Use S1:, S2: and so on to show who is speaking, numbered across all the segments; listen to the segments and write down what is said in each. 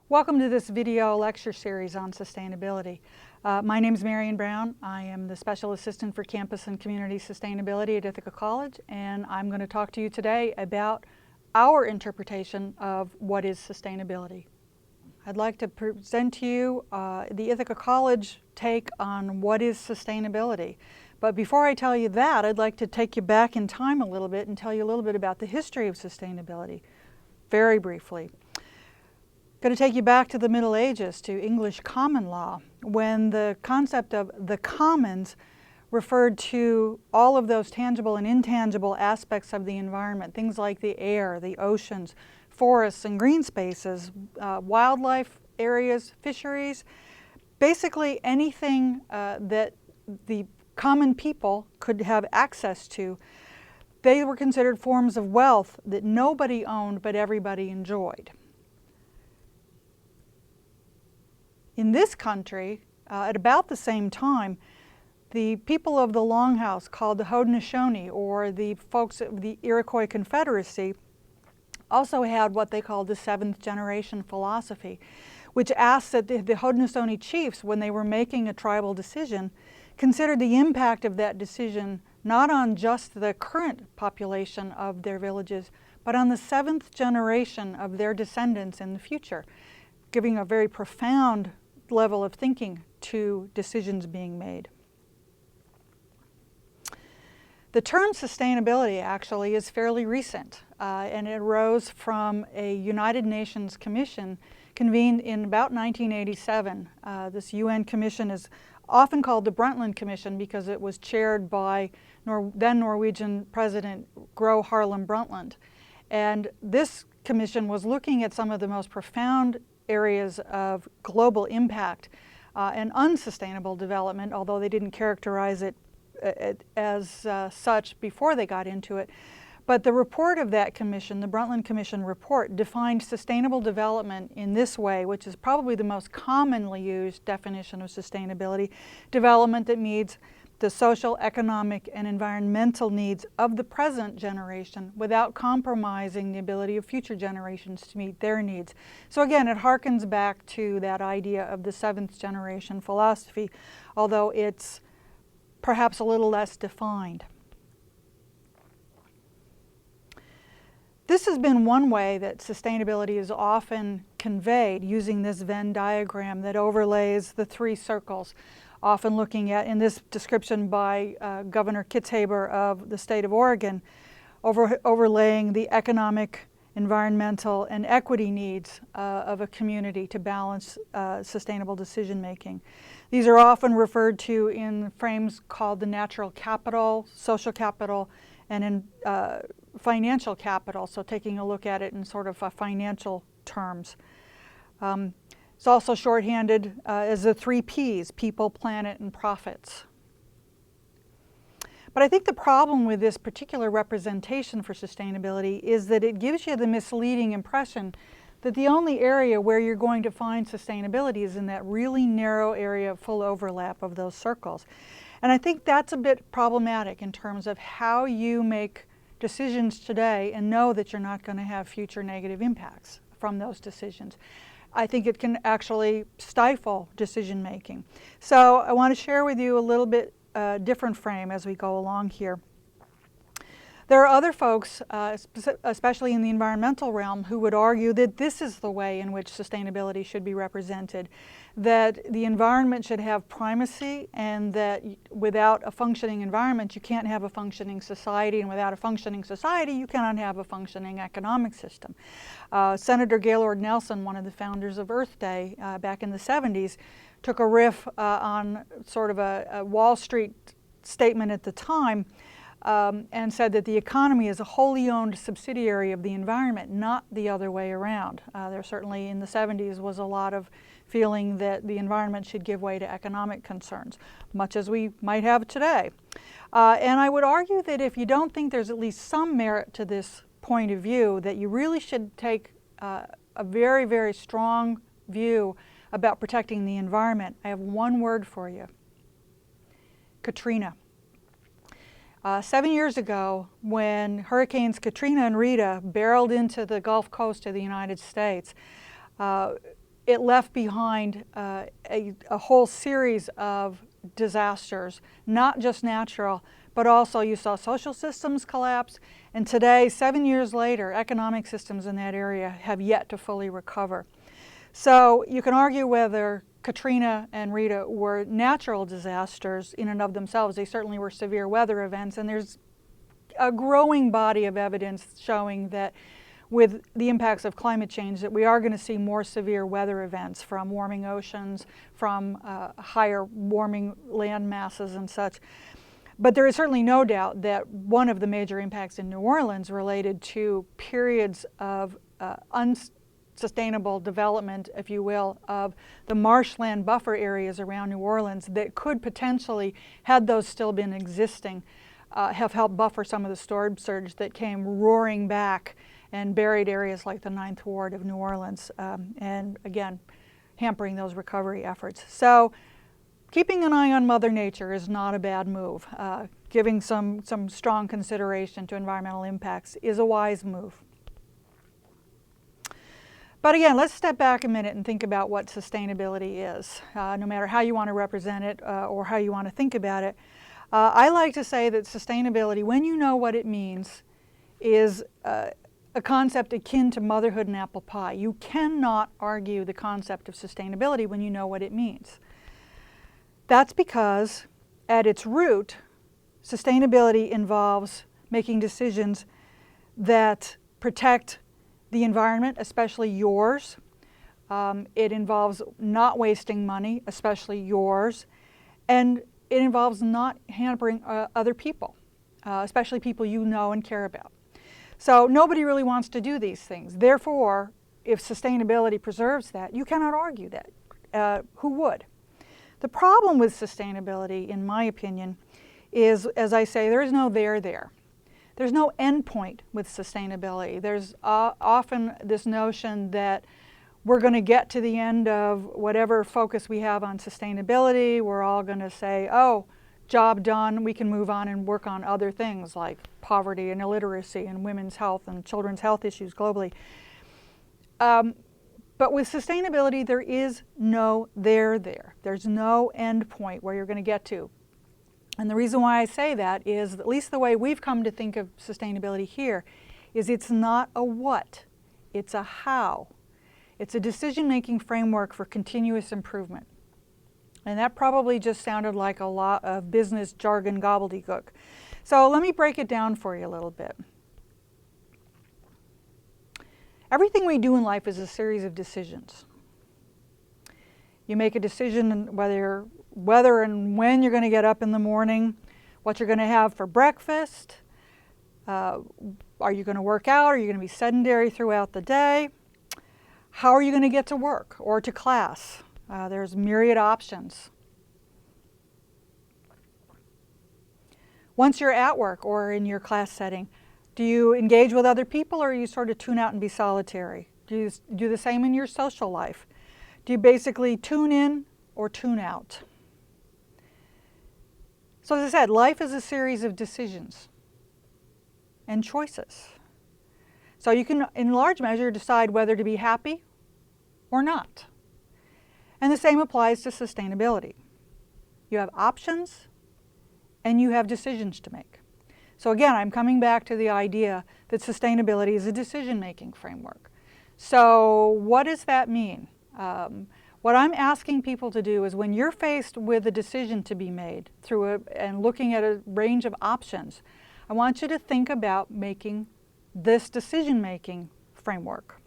S1: Welcome to this video lecture series on sustainability. My name is Marian Brown. I am the Special Assistant for Campus and Community Sustainability at Ithaca College, and I'm going to talk to you today about our interpretation of what is sustainability. I'd like to present to you the Ithaca College take on what is sustainability. But before I tell you that, I'd like to take you back in time a little bit and tell you a little bit about the history of sustainability, very briefly. I'm going to take you back to the Middle Ages, to English common law, when the concept of the commons referred to all of those tangible and intangible aspects of the environment, things like the air, the oceans, forests and green spaces, wildlife areas, fisheries, basically anything that the common people could have access to. They were considered forms of wealth that nobody owned but everybody enjoyed. In this country, at about the same time, the people of the Longhouse, called the Haudenosaunee, or the folks of the Iroquois Confederacy, also had what they called the seventh generation philosophy, which asked that the Haudenosaunee chiefs, when they were making a tribal decision, considered the impact of that decision not on just the current population of their villages, but on the seventh generation of their descendants in the future, giving a very profound level of thinking to decisions being made. The term sustainability actually is fairly recent, and it arose from a United Nations commission convened in about 1987. This UN commission is often called the Brundtland Commission because it was chaired by then Norwegian President Gro Harlem Brundtland. And this commission was looking at some of the most profound areas of global impact and unsustainable development, although they didn't characterize it as such before they got into it. But the report of that commission, the Brundtland Commission report, defined sustainable development in this way, which is probably the most commonly used definition of sustainability: development that meets the social, economic, and environmental needs of the present generation without compromising the ability of future generations to meet their needs. So again, it harkens back to that idea of the seventh generation philosophy, although it's perhaps a little less defined. This has been one way that sustainability is often conveyed, using this Venn diagram that overlays the three circles, often looking at, in this description by Governor Kitzhaber of the state of Oregon, overlaying the economic, environmental, and equity needs of a community to balance sustainable decision making. These are often referred to in frames called the natural capital, social capital, and in financial capital, so taking a look at it in sort of financial terms. It's also shorthanded as the three Ps: people, planet, and profits. But I think the problem with this particular representation for sustainability is that it gives you the misleading impression that the only area where you're going to find sustainability is in that really narrow area of full overlap of those circles. And I think that's a bit problematic in terms of how you make decisions today and know that you're not going to have future negative impacts from those decisions. I think it can actually stifle decision making. So I want to share with you a little bit different frame as we go along here. There are other folks, especially in the environmental realm, who would argue that this is the way in which sustainability should be represented, that the environment should have primacy, and that without a functioning environment you can't have a functioning society, and without a functioning society you cannot have a functioning economic system. Senator Gaylord Nelson, one of the founders of Earth Day back in the 70s, took a riff on sort of a Wall Street statement at the time, and said that the economy is a wholly owned subsidiary of the environment, not the other way around. There certainly in the 70s was a lot of feeling that the environment should give way to economic concerns, much as we might have today. And I would argue that if you don't think there's at least some merit to this point of view, that you really should take a very, very strong view about protecting the environment. I have one word for you: Katrina. 7 years ago, when Hurricanes Katrina and Rita barreled into the Gulf Coast of the United States, it left behind a whole series of disasters, not just natural, but also you saw social systems collapse. And today, 7 years later, economic systems in that area have yet to fully recover. So you can argue whether Katrina and Rita were natural disasters in and of themselves. They certainly were severe weather events, and there's a growing body of evidence showing that with the impacts of climate change that we are going to see more severe weather events from warming oceans, from higher warming land masses and such. But there is certainly no doubt that one of the major impacts in New Orleans related to periods of unsustainable development, if you will, of the marshland buffer areas around New Orleans that could potentially, had those still been existing, have helped buffer some of the storm surge that came roaring back and buried areas like the 9th Ward of New Orleans, and again, hampering those recovery efforts. So keeping an eye on Mother Nature is not a bad move. Giving some strong consideration to environmental impacts is a wise move. But again, let's step back a minute and think about what sustainability is, no matter how you want to represent it or how you want to think about it. I like to say that sustainability, when you know what it means, is a concept akin to motherhood and apple pie. You cannot argue the concept of sustainability when you know what it means. That's because at its root, sustainability involves making decisions that protect the environment, especially yours. It involves not wasting money, especially yours. And it involves not hampering other people, especially people you know and care about. So nobody really wants to do these things. Therefore, if sustainability preserves that, you cannot argue that. Who would? The problem with sustainability, in my opinion, is, as I say, there is no there there. There's no end point with sustainability. There's often this notion that we're going to get to the end of whatever focus we have on sustainability. We're all going to say, oh, job done, we can move on and work on other things like poverty and illiteracy and women's health and children's health issues globally. But with sustainability, there is no there there. There's no end point where you're going to get to. And the reason why I say that is, at least the way we've come to think of sustainability here, is it's not a what, it's a how. It's a decision-making framework for continuous improvement. And that probably just sounded like a lot of business jargon gobbledygook. So let me break it down for you a little bit. Everything we do in life is a series of decisions. You make a decision whether and when you're going to get up in the morning, what you're going to have for breakfast, are you going to work out, are you going to be sedentary throughout the day, how are you going to get to work or to class. There's myriad options. Once you're at work or in your class setting, do you engage with other people or you sort of tune out and be solitary? Do you do the same in your social life? Do you basically tune in or tune out? So as I said, life is a series of decisions and choices. So you can, in large measure, decide whether to be happy or not. And the same applies to sustainability. You have options and you have decisions to make. So again, I'm coming back to the idea that sustainability is a decision-making framework. So what does that mean? What I'm asking people to do is when you're faced with a decision to be made and looking at a range of options, I want you to think about making this decision-making framework.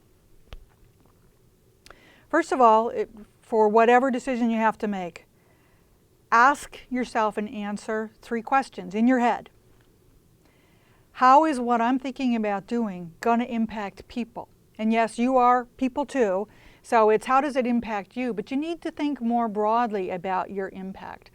S1: First of all, for whatever decision you have to make, ask yourself and answer 3 questions in your head. How is what I'm thinking about doing going to impact people? And yes, you are people too, so it's how does it impact you? But you need to think more broadly about your impact.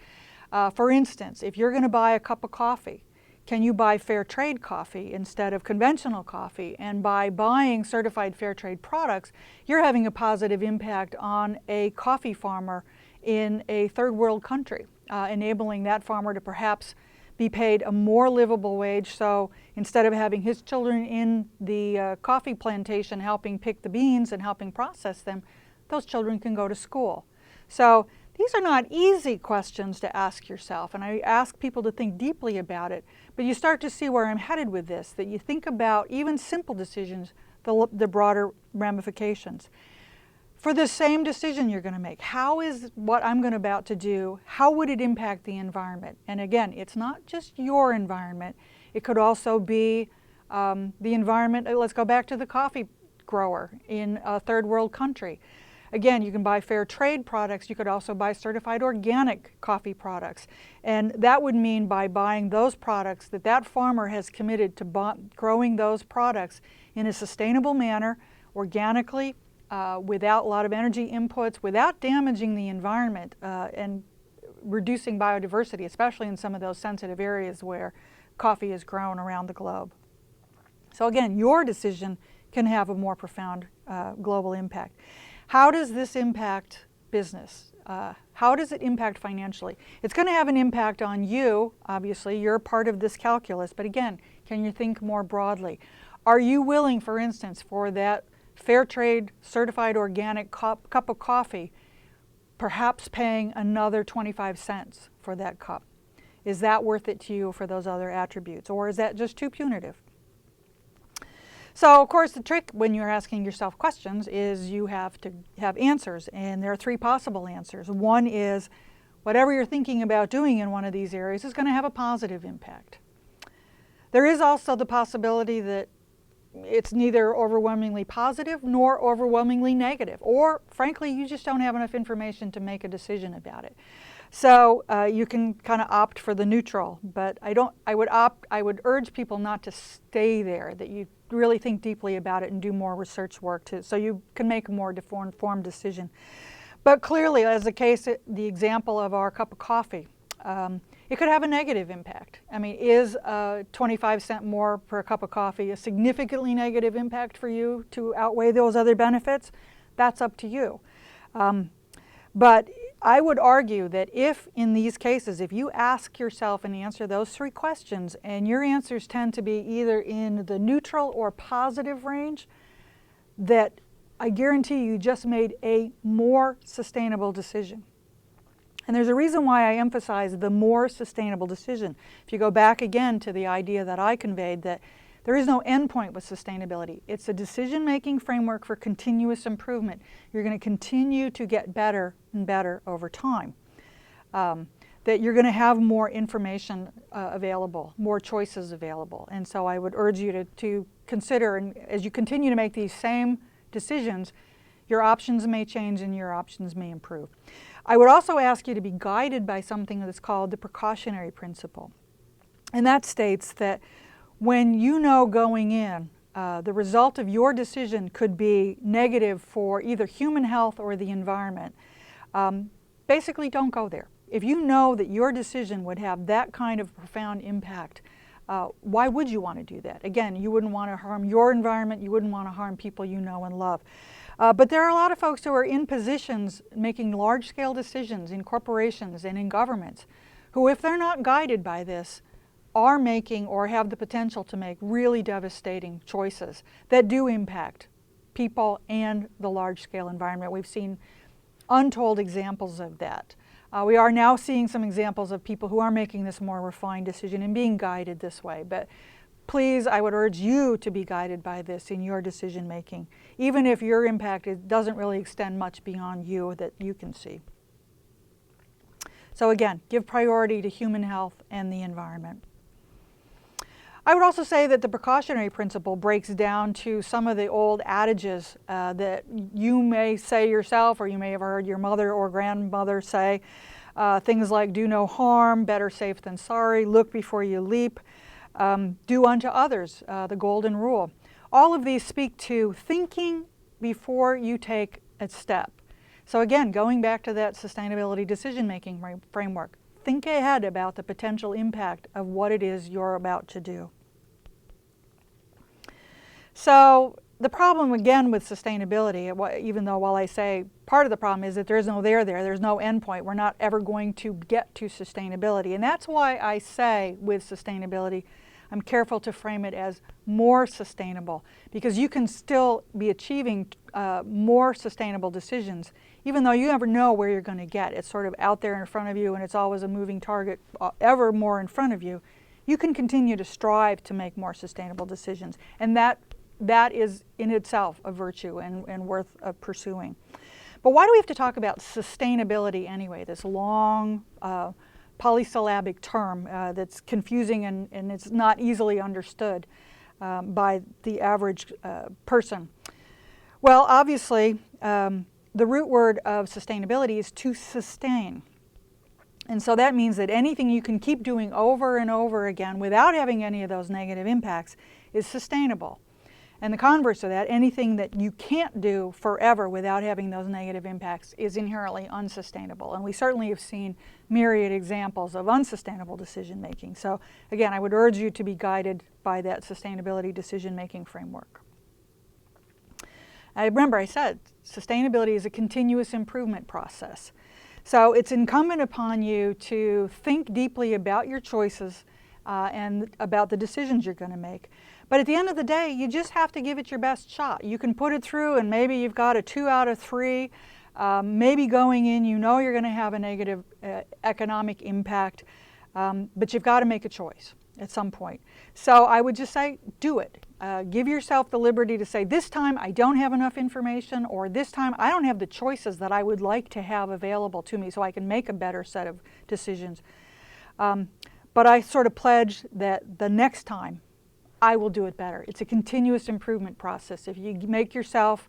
S1: For instance, if you're going to buy a cup of coffee, can you buy fair trade coffee instead of conventional coffee? And by buying certified fair trade products, you're having a positive impact on a coffee farmer in a third world country, enabling that farmer to perhaps be paid a more livable wage. So instead of having his children in the coffee plantation helping pick the beans and helping process them, those children can go to school. So these are not easy questions to ask yourself, and I ask people to think deeply about it, but you start to see where I'm headed with this, that you think about even simple decisions, the broader ramifications. For the same decision you're going to make, how is what I'm about to do, how would it impact the environment? And again, it's not just your environment. It could also be the environment. Let's go back to the coffee grower in a third world country. Again, you can buy fair trade products. You could also buy certified organic coffee products. And that would mean by buying those products that that farmer has committed to growing those products in a sustainable manner, organically, without a lot of energy inputs, without damaging the environment and reducing biodiversity, especially in some of those sensitive areas where coffee is grown around the globe. So again, your decision can have a more profound global impact. How does this impact business? How does it impact financially? It's going to have an impact on you, obviously. You're part of this calculus. But again, can you think more broadly? Are you willing, for instance, for that fair trade, certified organic cup of coffee, perhaps paying another 25 cents for that cup? Is that worth it to you for those other attributes? Or is that just too punitive? So, of course, the trick when you're asking yourself questions is you have to have answers, and there are three possible answers. One is whatever you're thinking about doing in one of these areas is going to have a positive impact. There is also the possibility that it's neither overwhelmingly positive nor overwhelmingly negative, or frankly, you just don't have enough information to make a decision about it. So you can kind of opt for the neutral, but I would urge people not to stay there, that you really think deeply about it and do more research work so you can make a more informed decision. But clearly, as the example of our cup of coffee, it could have a negative impact. I mean, is 25 cents more per cup of coffee a significantly negative impact for you to outweigh those other benefits? That's up to you. But I would argue that if, in these cases, if you ask yourself and answer those three questions, and your answers tend to be either in the neutral or positive range, that I guarantee you just made a more sustainable decision. And there's a reason why I emphasize the more sustainable decision. If you go back again to the idea that I conveyed, that there is no endpoint with sustainability. It's a decision-making framework for continuous improvement. You're going to continue to get better and better over time. That you're going to have more information available, more choices available. And so I would urge you to consider, and as you continue to make these same decisions, your options may change and your options may improve. I would also ask you to be guided by something that's called the Precautionary Principle. And that states that when you know going in, the result of your decision could be negative for either human health or the environment, basically don't go there. If you know that your decision would have that kind of profound impact, why would you want to do that? Again, you wouldn't want to harm your environment, you wouldn't want to harm people you know and love. But there are a lot of folks who are in positions making large-scale decisions in corporations and in governments who, if they're not guided by this, are making or have the potential to make really devastating choices that do impact people and the large-scale environment. We've seen untold examples of that. We are now seeing some examples of people who are making this more refined decision and being guided this way. But please, I would urge you to be guided by this in your decision making, even if your impact doesn't really extend much beyond you that you can see. So again, give priority to human health and the environment. I would also say that the precautionary principle breaks down to some of the old adages that you may say yourself, or you may have heard your mother or grandmother say. Things like do no harm, better safe than sorry, look before you leap, do unto others, the golden rule. All of these speak to thinking before you take a step. So again, going back to that sustainability decision-making framework, think ahead about the potential impact of what it is you're about to do. So the problem again with sustainability, even though while I say part of the problem is that there's no there's no endpoint. We're not ever going to get to sustainability. And that's why I say with sustainability, I'm careful to frame it as more sustainable, because you can still be achieving more sustainable decisions, even though you never know where you're going to get. It's sort of out there in front of you, and it's always a moving target ever more in front of you. You can continue to strive to make more sustainable decisions, and that is in itself a virtue and worth pursuing. But why do we have to talk about sustainability anyway, this long polysyllabic term that's confusing and it's not easily understood by the average person? Well, obviously, the root word of sustainability is to sustain. And so that means that anything you can keep doing over and over again without having any of those negative impacts is sustainable. And the converse of that, anything that you can't do forever without having those negative impacts is inherently unsustainable. And we certainly have seen myriad examples of unsustainable decision making. So again, I would urge you to be guided by that sustainability decision making framework. Remember, I said sustainability is a continuous improvement process. So it's incumbent upon you to think deeply about your choices and about the decisions you're going to make. But at the end of the day, you just have to give it your best shot. You can put it through and maybe you've got a 2 out of 3. Maybe going in, you know you're going to have a negative economic impact, but you've got to make a choice at some point. So I would just say, do it. Give yourself the liberty to say, this time I don't have enough information, or this time I don't have the choices that I would like to have available to me so I can make a better set of decisions. But I sort of pledge that the next time I will do it better. It's a continuous improvement process. If you make yourself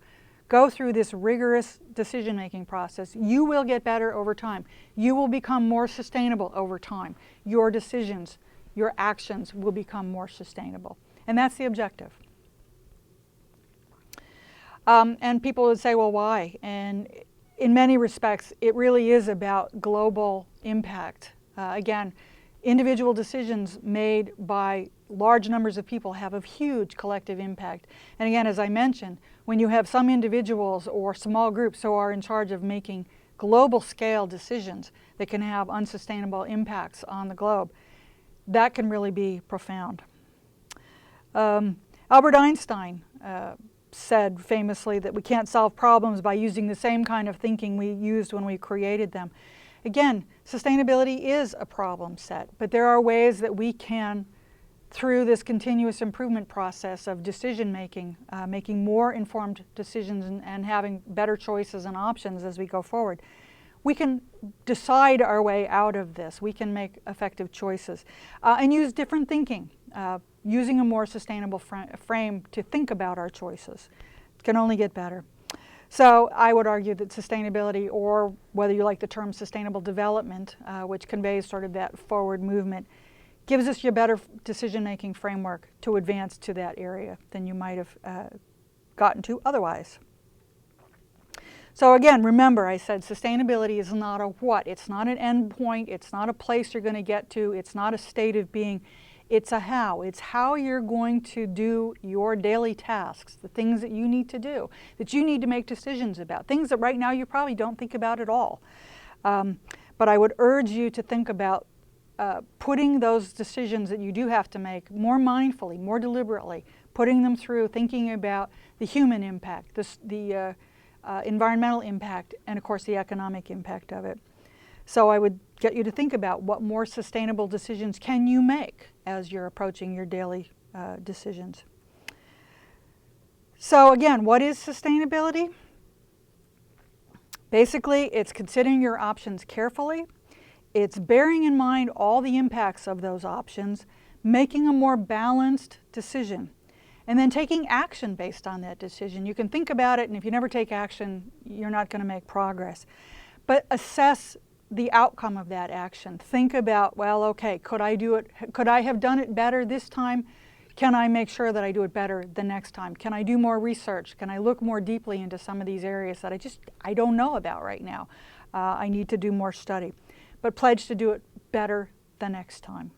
S1: go through this rigorous decision-making process, you will get better over time. You will become more sustainable over time. Your decisions, your actions will become more sustainable. And that's the objective. And people would say, well, why? And in many respects, it really is about global impact. Again, individual decisions made by large numbers of people have a huge collective impact. And again, as I mentioned, when you have some individuals or small groups who are in charge of making global scale decisions that can have unsustainable impacts on the globe, that can really be profound. Albert Einstein said famously that we can't solve problems by using the same kind of thinking we used when we created them. Again, sustainability is a problem set, but there are ways that we can, through this continuous improvement process of decision making, making more informed decisions and having better choices and options as we go forward, we can decide our way out of this. We can make effective choices and use different thinking, using a more sustainable frame to think about our choices. It can only get better. So I would argue that sustainability, or whether you like the term sustainable development, which conveys sort of that forward movement, gives us your better decision-making framework to advance to that area than you might have gotten to otherwise. So again, remember, I said sustainability is not a what. It's not an end point. It's not a place you're going to get to. It's not a state of being. It's a how. It's how you're going to do your daily tasks, the things that you need to do, that you need to make decisions about, things that right now you probably don't think about at all. But I would urge you to think about putting those decisions that you do have to make more mindfully, more deliberately, putting them through, thinking about the human impact, the environmental impact, and of course the economic impact of it. So I would get you to think about what more sustainable decisions can you make as you're approaching your daily decisions. So again, what is sustainability? Basically, it's considering your options carefully. It's bearing in mind all the impacts of those options, making a more balanced decision, and then taking action based on that decision. You can think about it, and if you never take action, you're not going to make progress. But assess the outcome of that action. Think about, well, okay, could I do it? Could I have done it better this time? Can I make sure that I do it better the next time? Can I do more research? Can I look more deeply into some of these areas that I don't know about right now? I need to do more study. But pledge to do it better the next time.